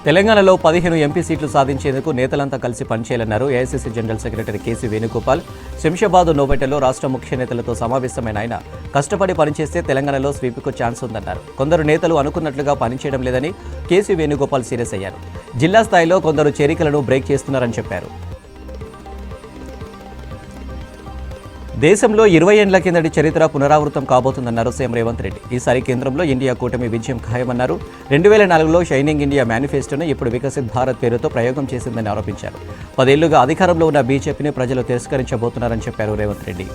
తెలంగాణలో 15 ఎంపీ సీట్లు సాధించేందుకు నేతలంతా కలిసి పనిచేయాలన్నారు AICC general secretary KC Venugopal. Shamshabad నోబెటలో రాష్ట్ర ముఖ్య నేతలతో సమావేశమైన ఆయన కష్టపడి పనిచేస్తే తెలంగాణలో స్వీప్కు ఛాన్స్ ఉందన్నారు. కొందరు నేతలు అనుకున్నట్లుగా పనిచేయడం లేదని కేసీ వేణుగోపాల్ సీరియస్ అయ్యారు. జిల్లా స్థాయిలో కొందరు చేరికలను బ్రేక్ చేస్తున్నారని చెప్పారు. దేశంలో 20 ఏళ్ల కిందటి చరిత్ర పునరావృతం కాబోతుందన్నారు సీఎం రేవంత్ రెడ్డి. ఈసారి కేంద్రంలో ఇండియా కూటమి విజయం ఖాయమన్నారు. 2004లో షైనింగ్ ఇండియా మేనిఫెస్టోను ఇప్పుడు వికసిత్ భారత్ పేరుతో ప్రయోగం చేసిందని ఆరోపించారు. 10 ఏళ్లుగా అధికారంలో ఉన్న బీజేపీని ప్రజలు తిరస్కరించబోతున్నారని చెప్పారు రేవంత్ రెడ్డి.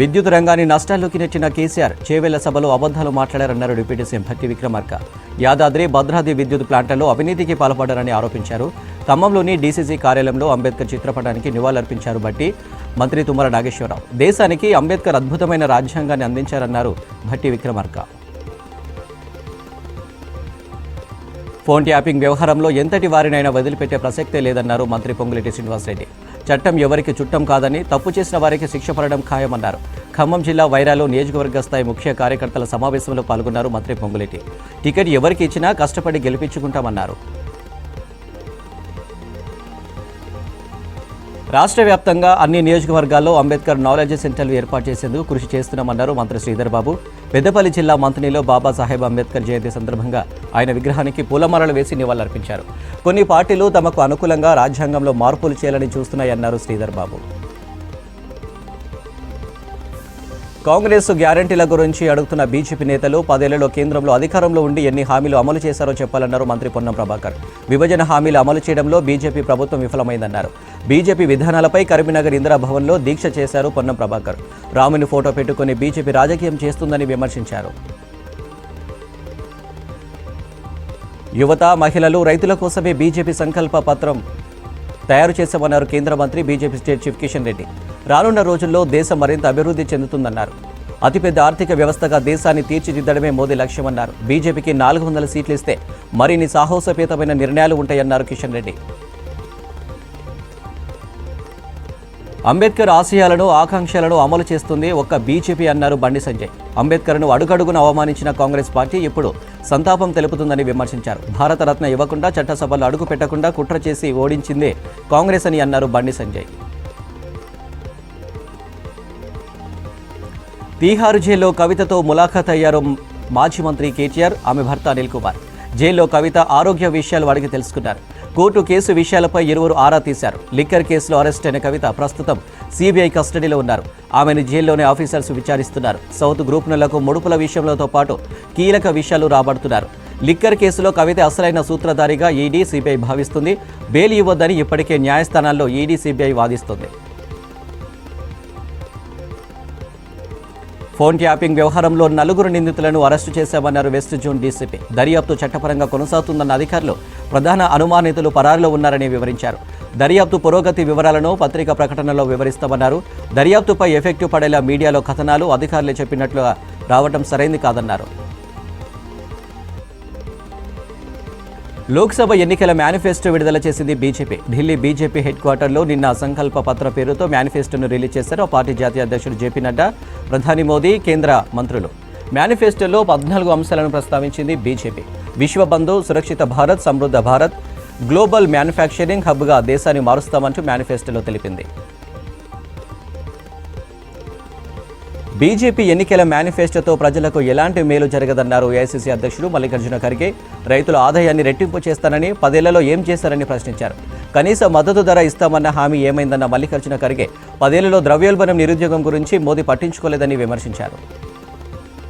విద్యుత్ రంగాన్ని నష్టాల్లోకి నెట్టిన కేసీఆర్ చేవెళ్ల సభలో అబద్ధాలు మాట్లాడారన్నారు డిప్యూటీ సీఎం భట్టి విక్రమార్క. యాదాద్రి భద్రాద్రి విద్యుత్ ప్లాంట్లలో అవినీతికి పాల్పడ్డారని ఆరోపించారు. ఖమ్మంలోని డీసీసీ కార్యాలయంలో అంబేద్కర్ చిత్రపటానికి నివాళులర్పించారు భట్టి. మంత్రి తుమ్మల నాగేశ్వరరావు దేశానికి అంబేద్కర్ అద్భుతమైన రాజ్యాంగాన్ని అందించారన్నారు భట్టి విక్రమార్క. ఫోన్ ట్యాపింగ్ వ్యవహారంలో ఎంతటి వారినైనా వదిలిపెట్టే ప్రసక్తే లేదన్నారు మంత్రి పొంగులేటి శ్రీనివాసరెడ్డి. చట్టం ఎవరికి చుట్టం కాదని, తప్పు చేసిన వారికి శిక్ష పడడం ఖాయమన్నారు. ఖమ్మం జిల్లా వైరాలో నియోజకవర్గ స్థాయి ముఖ్య కార్యకర్తల సమావేశంలో పాల్గొన్నారు మంత్రి పొంగులేటి. టికెట్ ఎవరికి ఇచ్చినా కష్టపడి గెలిపించుకుంటామన్నారు. రాష్ట్ర వ్యాప్తంగా అన్ని నియోజకవర్గాల్లో అంబేద్కర్ నాలెడ్జ్ సెంటర్లు ఏర్పాటు చేసేందుకు కృషి చేస్తున్నామన్నారు మంత్రి శ్రీధర్ బాబు. పెద్దపల్లి జిల్లా మంథనిలో బాబాసాహెబ్ అంబేద్కర్ జయంతి సందర్భంగా ఆయన విగ్రహానికి పూలమాలలు వేసి నివాళులర్పించారు. కొన్ని పార్టీలు తమకు అనుకూలంగా రాజ్యాంగంలో మార్పులు చేయాలని చూస్తున్నాయన్నారు శ్రీధర్ బాబు. కాంగ్రెస్ గ్యారంటీల గురించి అడుగుతున్న బీజేపీ నేతలు 10 ఏళ్లలో కేంద్రంలో అధికారంలో ఉండి ఎన్ని హామీలు అమలు చేశారో చెప్పాలన్నారు మంత్రి పొన్నం ప్రభాకర్. విభజన హామీలు అమలు చేయడంలో బీజేపీ ప్రభుత్వం విఫలమైందన్నారు. బీజేపీ విధానాలపై కరీంనగర్ ఇందిరాభవన్లో దీక్ష చేశారు పొన్నం ప్రభాకర్. రాముని ఫోటో పెట్టుకుని బీజేపీ రాజకీయం చేస్తుందని విమర్శించారు. యువత, మహిళలు, రైతుల కోసమే బీజేపీ సంకల్ప పత్రం తయారు చేశామన్నారు కేంద్ర మంత్రి BJP state chief Kishan Reddy. రానున్న రోజుల్లో దేశం మరింత అభివృద్ధి చెందుతుందన్నారు. అతిపెద్ద ఆర్థిక వ్యవస్థగా దేశాన్ని తీర్చిదిద్దడమే మోదీ లక్ష్యమన్నారు. బీజేపీకి 400 సీట్లు ఇస్తే మరిన్ని సాహసోపేతమైన నిర్ణయాలు ఉంటాయన్నారు కిషన్ రెడ్డి. అంబేద్కర్ ఆశయాలను, ఆకాంక్షలను అమలు చేస్తుంది ఒక్క బీజేపీ అన్నారు బండి సంజయ్. అంబేద్కర్ను అడుగడుగున అవమానించిన కాంగ్రెస్ పార్టీ ఇప్పుడు సంతాపం తెలుపుతుందని విమర్శించారు. భారతరత్న ఇవ్వకుండా, చట్టసభలో అడుగు పెట్టకుండా కుట్ర చేసి ఓడించిందే కాంగ్రెస్ అని అన్నారు బండి సంజయ్. తీహారు జైల్లో కవితతో ములాఖాత్ అయ్యారు మాజీ మంత్రి కేటీఆర్, ఆమె భర్త అనిల్ కుమార్. జైల్లో కవిత ఆరోగ్య విషయాలు అడిగి తెలుసుకున్నారు. కోర్టు కేసు విషయాలపై ఇరువురు ఆరా తీశారు. లిక్కర్ కేసులో అరెస్ట్ అయిన కవిత ప్రస్తుతం సిబిఐ కస్టడీలో ఉన్నారు. ఆమెను జైల్లోనే ఆఫీసర్స్ విచారిస్తున్నారు. సౌత్ గ్రూప్నులకు ముడుపుల విషయంలో పాటు కీలక విషయాలు రాబడుతున్నారు. లిక్కర్ కేసులో కవిత అసలైన సూత్రధారిగా ఈడీ, సిబిఐ భావిస్తుంది. బెయిల్ ఇవ్వొద్దని ఇప్పటికే న్యాయస్థానాల్లో ఈడీ, సిబిఐ వాదిస్తుంది. ఫోన్ ట్యాపింగ్ వ్యవహారంలో 4 నిందితులను అరెస్టు చేశామన్నారు వెస్ట్ జోన్ డీసీపీ. దర్యాప్తు చట్టపరంగా కొనసాగుతుందన్న అధికారులు ప్రధాన అనుమానితులు పరారులో ఉన్నారని వివరించారు. దర్యాప్తు పురోగతి వివరాలను పత్రికా ప్రకటనలో వివరిస్తామన్నారు. దర్యాప్తుపై ఎఫెక్టివ్ పడేలా మీడియాలో కథనాలు అధికారులే చెప్పినట్లుగా రావడం సరైంది కాదన్నారు. లోక్సభ ఎన్నికల మేనిఫెస్టో విడుదల చేసింది బీజేపీ. ఢిల్లీ బీజేపీ హెడ్ క్వార్టర్లో నిన్న సంకల్ప పత్ర పేరుతో మేనిఫెస్టోను రిలీజ్ చేశారు. ఆ పార్టీ జాతీయ అధ్యక్షుడు జేపీ నడ్డా, ప్రధాని మోదీ, కేంద్ర మంత్రులు. మేనిఫెస్టోలో 14 అంశాలను ప్రస్తావించింది బీజేపీ. విశ్వబంధు, సురక్షిత భారత్, సమృద్ధ భారత్, గ్లోబల్ మ్యానుఫ్యాక్చరింగ్ హబ్గా దేశాన్ని మారుస్తామంటూ మేనిఫెస్టోలో తెలిపింది. బీజేపీ ఎన్నికల మేనిఫెస్టోతో ప్రజలకు ఎలాంటి మేలు జరగదన్నారు ఏఐసీసీ అధ్యక్షుడు మల్లికార్జున ఖర్గే. రైతుల ఆదాయాన్ని రెట్టింపు చేస్తానని 10 ఏళ్లలో ఏం చేశారని ప్రశ్నించారు. కనీస మద్దతు ధర ఇస్తామన్న హామీ ఏమైందన్న మల్లికార్జున ఖర్గే 10 ఏళ్లలో ద్రవ్యోల్బణం, నిరుద్యోగం గురించి మోదీ పట్టించుకోలేదని విమర్శించారు.